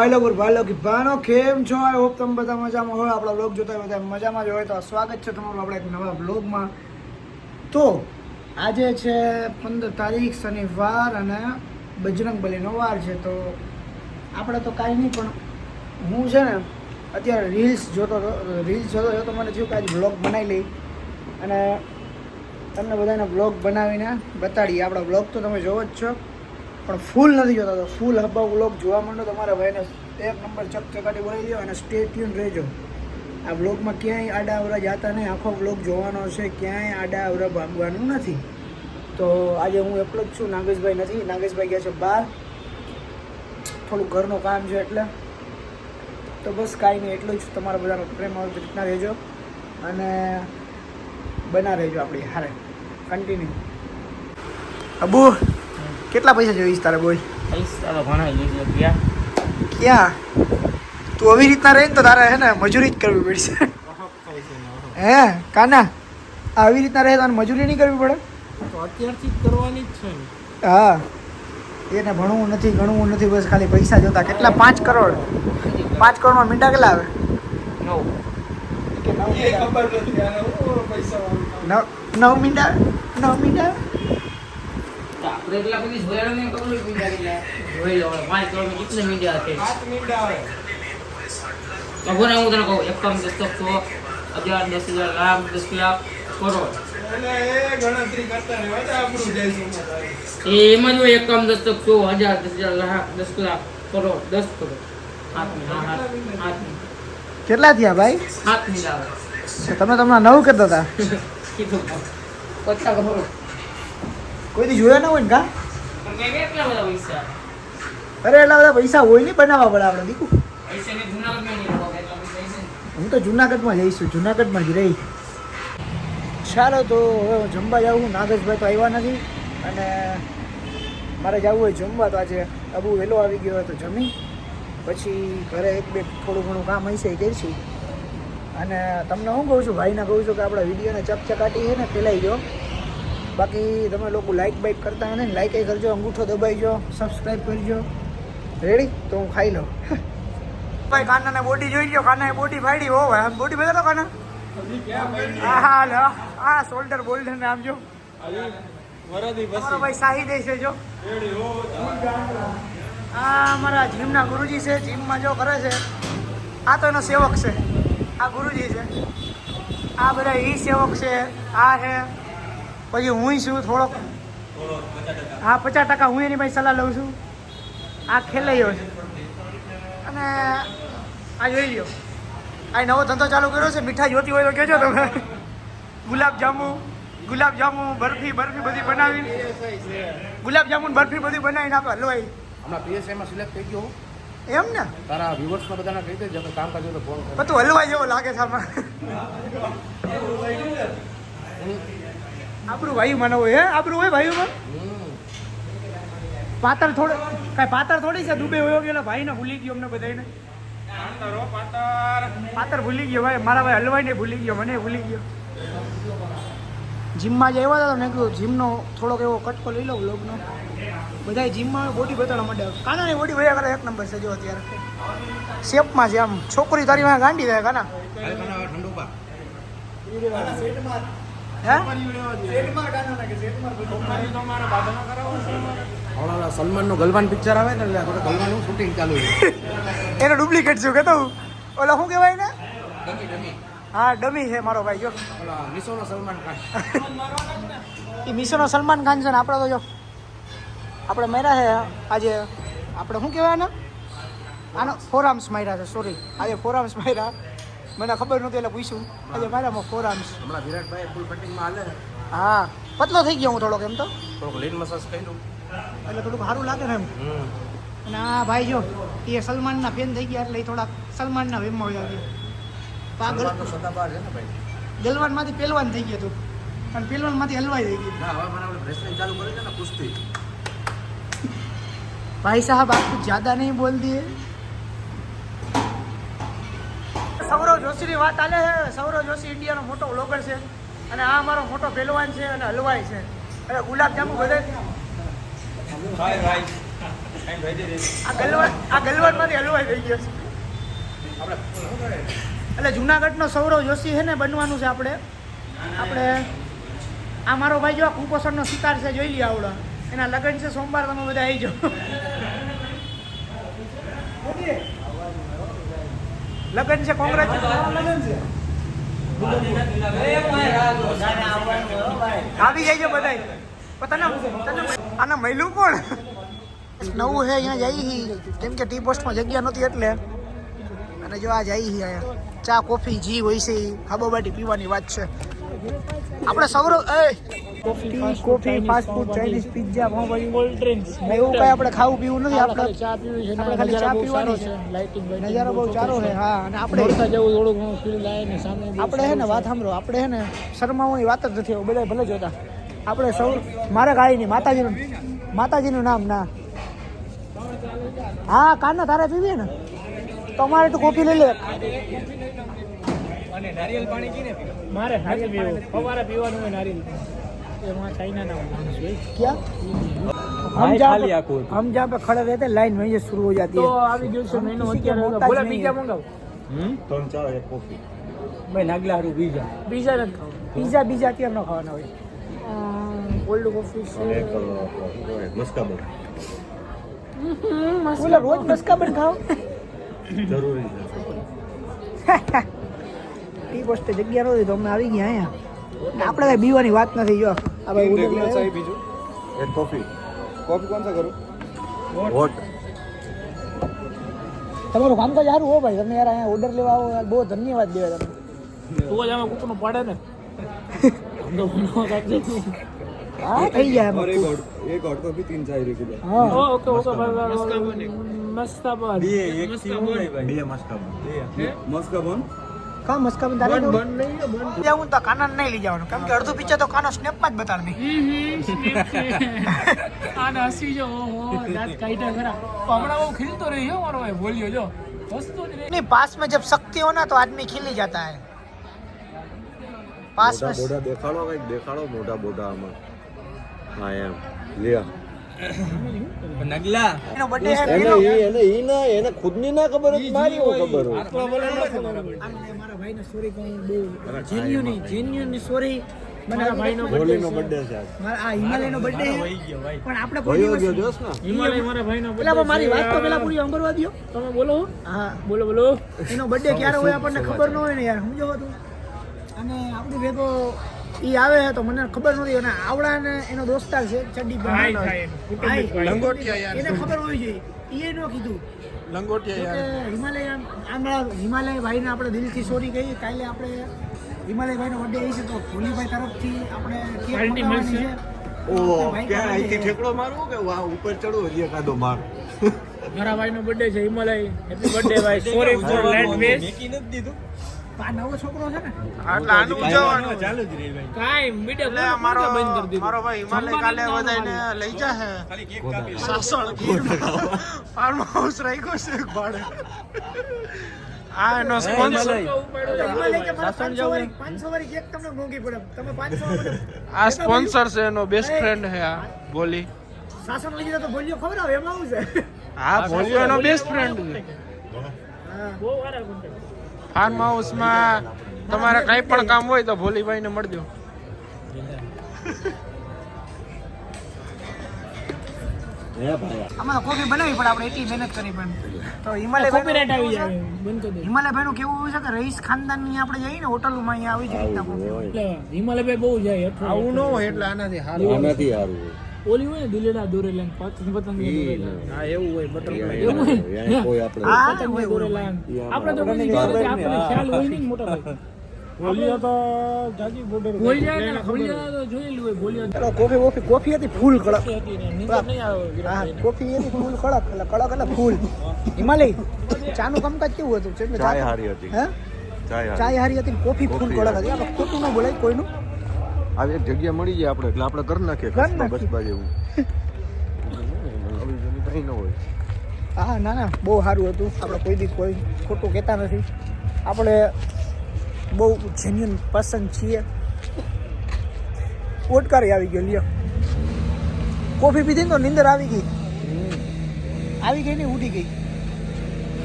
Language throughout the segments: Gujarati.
ભાઈલો કે બાનો કેમ છો? આઈ હોપ તમે બધા મજામાં હોય. આપણા બ્લોગ જોતા હોય બધા મજામાં જ હોય તો સ્વાગત છે તમારું આપણા એક નવા બ્લોગમાં. તો આજે છે 15 તારીખ શનિવાર અને બજરંગબલીનો વાર છે. તો આપણે તો કાંઈ નહીં, પણ હું છે ને અત્યારે રીલ્સ જોતો તો મને થયું કે આજે બ્લોગ બનાવી લઈ અને તમને બધાને બ્લોગ બનાવીને બતાડીએ. આપણા બ્લોગ તો તમે જોવો જ છો, પણ ફૂલ નથી જોતા. તો ફૂલ હબ્બા બ્લોગ જોવા માંડો. તમારા ભાઈને એક નંબર ચકચકાટી બોલાવી દો અને સ્ટે ટ્યુન રહેજો. આ બ્લોગમાં ક્યાંય આડા અવરા જાતા નહીં. આખો બ્લોગ જોવાનો છે, ક્યાંય આડા અવરા ભાગવાનું નથી. તો આજે હું એકલો જ છું, નાગેશભાઈ નથી. નાગેશભાઈ ગયા છે બહાર, થોડું ઘરનું કામ છે એટલે. તો બસ કાંઈ નહીં, એટલું જ. તમારા બધાનો પ્રેમ આવી રીતના રહેજો અને બના રહેજો આપણી હારે કન્ટિન્યુ. અબુ કેટલા પૈસા જોઈશ તારે? બોલ. પૈસા તો ઘણા લઈ ગયા. ક્યાં તું આવી રીતના રહે ને તો તારે હે ને મજૂરી જ કરવી પડશે. હે કાના, આવી રીતના રહે તો મજૂરી નહીં કરવી પડે? તો અત્યારથી જ કરવાની જ છે ને. હા, એને ભણવું નથી, ગણવું નથી, બસ ખાલી પૈસા જોતા. કેટલા? 5 કરોડ. 5 કરોડમાં મીંડા કેટલા આવે? 9 મીંડા. 9 મીંડા આપણે એટલા બધી જોયા નહીં, ખબર જોઈ લો 5 કરોડ કેટલા મીડિયા છે. 7 મીડિયા આવે. તો હું તને કહું, એકમ 10 10 10,000 10,000 લાખ 10 લાખ કરોડ એટલે એ ગણતરી કરતા રહેવા તો આપણું જઈશું એમાં જો એકમ 10 10 10,000 10,000 લાખ 10 લાખ કરોડ 10 કરોડ કેટલા થયા ભાઈ? 7 મીડિયા આવે. તમે તમને 9 કરતા હતા. કીધું 50 કરોડ કોઈ દી જોયા ના હોય ને કા? કેટલા બધા પૈસા? અરે એટલા બધા પૈસા હોય નહીં, બનાવવા પડે આપણે. દીકુ હું તો જુનાગઢમાં જઈશું, જુનાગઢમાં જ રહી. ચાલો તો હવે હું જમવા જાઉં. નાગેશભાઈ તો આવ્યા નથી અને મારે જવું હોય જમવા. તો આજે અબુ વહેલો આવી ગયો હોય તો જમી પછી ઘરે એક બે થોડું ઘણું કામ હશે એ કરીશું. અને તમને હું કહું છું, ભાઈને કહું છું કે આપણા વિડીયોને ચકચકાટી છે ને ફેલાઈ ગયો. બાકી તમે લોકો લાઈક બાઈક કરતા હોય ને, લાઈક કરજો, અંગૂઠો દબાઈજો, સબસ્ક્રાઈબ કરજો. રેડી? તો હું ખાઈ લઉં. ભાઈ કાનાને બોડી જોઈ લો. કાનાએ બોડી ફાડી. હો ભાઈ, આમ બોડી બતાવો કાના. હા શોલ્ડર બોલ્ડર ને આમ જો. ભાઈ શાહી દે છે જો. આ અમારા જીમના ગુરુજી છે, જીમમાં જો કરે છે. આ તો એનો સેવક છે, આ ગુરુજી છે. આ બધા એ સેવક છે. આ છે પછી હું છું થોડોક. હા 50% હું એની ભાઈ સલાહ લઉં છું. આ ખેલાઈયો છે અને આ જોઈ લ્યો, આ નવો ધંધો ચાલુ કર્યો છે. મીઠાઈ જોતી હોય તો કહેજો તમે. ગુલાબજાંબુ બરફી બધી બનાવી, ગુલાબજાંબુ બરફી બધી બનાવીને આપે. હલવાઈ હમણાં પીએસઆઈમાં સિલેક્ટ થઈ ગયો એમ ને? તારા વ્યુઅર્સમાં બધાને કહી દેજો કે કામ કરજો તો ફોન કરો. તું હલવાઈ જેવો લાગે છે આમાં. આપણું ભાઈ માનવ હે, આપણું હોય ભાઈઓમાં. પાતળ થોડી છે. દુબઈ હોયો ગયેલો ભાઈને ભૂલી ગયો. અમને બધાને પાતર ભૂલી ગયો ભાઈ. મારા ભાઈ હલવાઈ ને ભૂલી ગયો, મને ભૂલી ગયો. જીમમાં જ આવ્યા હતા તો મેં કીધું જીમનો થોડોક એવો કટકો લઈ લો બ્લોગનો. બધા જીમમાં બોડી બતાડવા માંડે. કાનાની બોડી ભયા કરે એક નંબર છે જો અત્યારે શેપમાં છે. આમ છોકરી તારી માં ગાંડી થાય કાના. સલમાનનું ગલવાન પિક્ચર આવે ને એટલે ગલવાનનું શૂટિંગ ચાલુ છે. એનો ડુપ્લિકેટ છું કે તું ઓલા શું કહેવાય ને? હા ડમી છે મારો ભાઈ જો. મિશોનો સલમાન ખાન. એ મિશોનો સલમાન ખાન છે ને. આપણે તો જો આપણે મેરા છે આજે. આપણે શું કહેવાય ને? આનો ફોરામ્સ માર્યા છે. સોરી, આજે ફોરામ્સ માર્યા. મને ખબર નહોતી એટલે પૂછ્યું. આજે માર્યા ફોરામ્સ. હમણાં વિરાટભાઈ ફૂલ કટિંગમાં હાલે. હા પતલો થઈ ગયો હું થોડોક. એમ તો થોડોક લીન મસાજ કર્યું એટલે થોડુંક સારું લાગે ને એમ. અને આ ભાઈ જો એ સલમાનના ફેન થઈ ગયા એટલે એ થોડાક સલમાનના વેમમાં આવી ગયા. પાગલ સદાબહાર છે ને ભાઈ. ગલવાનમાંથી પહેલવાન થઈ ગયો તું અને પહેલવાનમાંથી હલવાઈ થઈ ગયું. ના હવે મને આપણે રેસલિંગ ચાલુ કરી છે ને, કુસ્તી. भाई साहब आप कुछ ज़्यादा नहीं बोल दिए. સૌરવ જોશીની વાત ચાલે છે. સૌરવ જોશી ઇન્ડિયાનો મોટો વ્લોગર છે અને આ અમારો મોટો પહેલવાન છે અને હલવાઈ છે. અને ગુલાબજાંબુ બધે આ ગલવાનમાંથી હલવાઈ થઈ ગયો છે. એટલે જુનાગઢનો સૌરવ જોશી છે ને બનવાનું છે આપણે. આ મારો ભાઈ જો આ કુપોષણનો શિકાર છે, જોઈ લઈએ આવડો. એના લગ્ન છે સોમવાર, તમે બધા આવી જાઓ. લગ્ન છે, કોંગ્રેચ્યુલેશન. લગ્ન છે, આવી જાય બધા. આના મહિલું કોણ નવું છે અહીંયા જઈ કેમ કે ટી પોસ્ટમાં જગ્યા નહોતી એટલે. અને જો આ જઈ અહીંયા ચા કોફી જી હોય છે હાબોબાટી પીવાની વાત છે. આપણે સૌરવ coffee fast food Chinese pizza pav bhaji cold drinks એવું કઈ આપણે ખાવું પીવું નથી. આપણે ચા પીવી છે, આપણે ખાલી ચા પીવાની છે. નજારો બહુ સારો છે. હા, અને આપણે જેવું થોડું ઘણું ફીલ લાગે ને સામે આપણે છે ને વાત સાંભળો, આપણે છે ને શરમાવાની વાત જ નથી. બધા ભલે જોતા આપણે સૌ મારે કાંઈ નહીં. માતાજીનું નામ ના. હા, કાના તારે પીવી ને તો અમારે તો કોફી લઈ લે. અને નારિયેલ પાણી કીને પીવું? મારે નારિયેલ પીવું. સવારે પીવાનું હોય નારિયેલ. એમાં ચાઇનાના માણસ હોય. क्या हम जहाँ पे खड़े रहते लाइन वहीं से शुरू हो जाती તો है. આવી ગયું છે મેનુ અત્યારે. બોલા પીઝા મંગાવ. ભાઈ નાગલા હારું પીઝા. પીઝા નથી ખાવું. બીજા અત્યારે ન ખાવાના હોય. કોલ્ડ કોફી છે. બોલા રોજ મસ્કાબન ખાઓ. જરૂરી ટી પોસ્ટે જગ્યા નહોતી તો અમે આવી ગયા અહીંયા. આપણે કઈ બીવાની વાત નથી. જો આ ભાઈ ઉડે બીજું એક કોફી કોણ સા કરું હોટ. તમારું કામકાજ સારું હો ભાઈ. તમે યાર અહીંયા ઓર્ડર લેવા આવો યાર, બહુ ધન્યવાદ દેવા તમે. તું જ આમાં કૂકનું પાડે ને. હા, થઈ જાય એમાં. एक हॉट कॉफी 3 चाय रुपये. હા, ઓકે મસ્કાબન. मस्काबन કા મસ્કાબન તારે જાઉં તો કાના નહીં લઈ જવાનું કેમ કે અડધું પીછે તો કાનો સ્નેપમાં જ બતાડી દે. આને હસી જો ઓહો દાંત કાઢ્યા ખરા. હમણાં બહુ ખીલતો રહ્યો મારો ભાઈ. બોલ્યો જો હસતો જ રહે. नहीं, पास में जब शक्ति हो ना तो आदमी खिल ही जाता है. पास में मोटा देखाड़ो कहीं देखाड़ो मोटा मोटा आमा हाँ एम लिया નગલા એનો બર્થડે છે એને ખુદ ની ના ખબર હતી મારી હું ખબર હોય મારા ભાઈને સોરી કહું બહુ જેન્યુઅનલી સોરી. મારા ભાઈનો હોલીનો બર્થડે છે આજ. મારા આ હિમાલયનો બર્થડે છે પણ આપણે કોઈ ભયો ગયો દિવસ જોસ ને હિમાલય મારા ભાઈનો પેલા પણ મારી વાત તો પેલા પૂરી સાંભળવા દ્યો. તમે બોલો. હા, બોલો એનો બર્થડે ક્યારે હોય આપણને ખબર ન હોય ને યાર, સમજો તું. અને આપણી ભેગો ઈ આવે તો મને ખબર નથી. અને આવડા ને એનો દોસ્તાર છે ચડ્ડી ભાઈ ભાઈ થાય એનું. લંગોટિયા યાર એને ખબર હોવી જોઈએ. ઈએ ન કીધું લંગોટિયા કે હિમાલય ભાઈને આપણે દિલથી સોરી કહીએ. કાલે આપણે હિમાલય ભાઈનો બર્થડે આવી છે તો ભોલીભાઈ તરફથી આપણે કેક પાર્ટી મંગાવવાની મળશે. છે. ઓ ક્યાં અહીંથી ઠેકડો મારવો કે વાહ ઉપર ચડવો હજી એકાદો માર મારા ભાઈનો બર્થડે છે હિમાલય. હેપી બર્થડે ભાઈ. Sorry for late west. આ નવો છોકરો છે ને એટલે આનું ઉજવવાનું ચાલુ જ રહી ભાઈ. કાઈ મીડિયા એટલે અમારો મારો ભાઈ હિમાલય કાલે બધાને લઈ જાહે સાસણ ફાર્મ હાઉસ રાખ્યો છે ભાડે. આ એનો સ્પોન્સર હિમાલય કે મારા 500 વાળી કેક તમને મોંઘી પડે. તમે 500 આ સ્પોન્સર છે એનો બેસ્ટ ફ્રેન્ડ છે આ બોલી. શાસન લઈ જતા તો બોલ્યો ખબર આવે એમાં આવું છે. હા બોલ્યો એનો બેસ્ટ ફ્રેન્ડ છે. બહુ સારા કોન્ટેક્ટ. ફાર્મ હાઉસમાં તમારે કંઈ પણ કામ હોય તો ભોલીભાઈને મળજો. આમાં કોફી બનાવી પડે આપણે એટલી મહેનત કરી પણ. તો હિમાલય કોપીરાઈટ આવી જાય. બંધ કરી દે. હિમાલય ભાઈનું કેવું હોય છે કે રઈસ ખાનદાનની આપણે જઈએ ને હોટલમાં અહીંયા આવી જ રીતના કોફી હોય. એટલે હિમાલયભાઈ બહુ જાય. આવું ન હોય એટલે આનાથી હારું. આનાથી સારું ઓલી હોય ને દિલેડા દોરેલા ને પતંગ દોરેલા. હા એવું હોય બટરફ્લાય. એવું હોય યા કોઈ આપણે હા, પતંગ હોય, દોરેલા હોય. ને. આપણે તો કોઈ આપણે ખ્યાલ હોય નહીં મોટા ભાઈ. બોલિયો તો જાજી બોર્ડર ભોલિયા તો જોયેલું હોય. ભોલિયા ચાલો કોફી હતી ફૂલ કડક. હતી ને નીંદર નહીં આવે હા, વિરાટભાઈને. કોફી હતી ફૂલ કડક. એટલે કડક એટલે ફૂલ. હિમાલય ચાનું કામકાજ કેવું હતું? છે ને ચાય હારી હતી હે ચાય ચાય હારી હતી ને કોફી ફૂલ કડક હતી. આપણે ખોટું ન બોલાય કોઈનું. આવી એક જગ્યા મળી જાય આપણે એટલે આપણે કરી નાખીએ કરી નાખીએ. બસ બાજુ એવું કઈ ન હોય. હા, ના બહુ સારું હતું. આપણે કોઈ દી કોઈ ખોટું કહેતા નથી. આપણે બહુ જેન્યુઅન પસંદ છીએ. ઓટકારી આવી ગયો લ્યો. કોફી પીધી ને તો નીંદર આવી ગઈ. આવી ગઈ ને ઉડી ગઈ.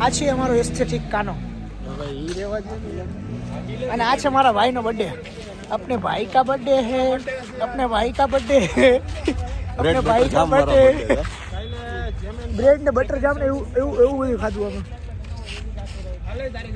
આ છે અમારો એસ્થેટિક કાનો અને આ છે મારા ભાઈનો બર્થડે. अपने भाई का बर्थडे है, अपने भाई का बर्थडे है, अपने भाई का बर्थडे. બ્રેડ ને બટર જામ ને એવું બધું ખાધું અમે.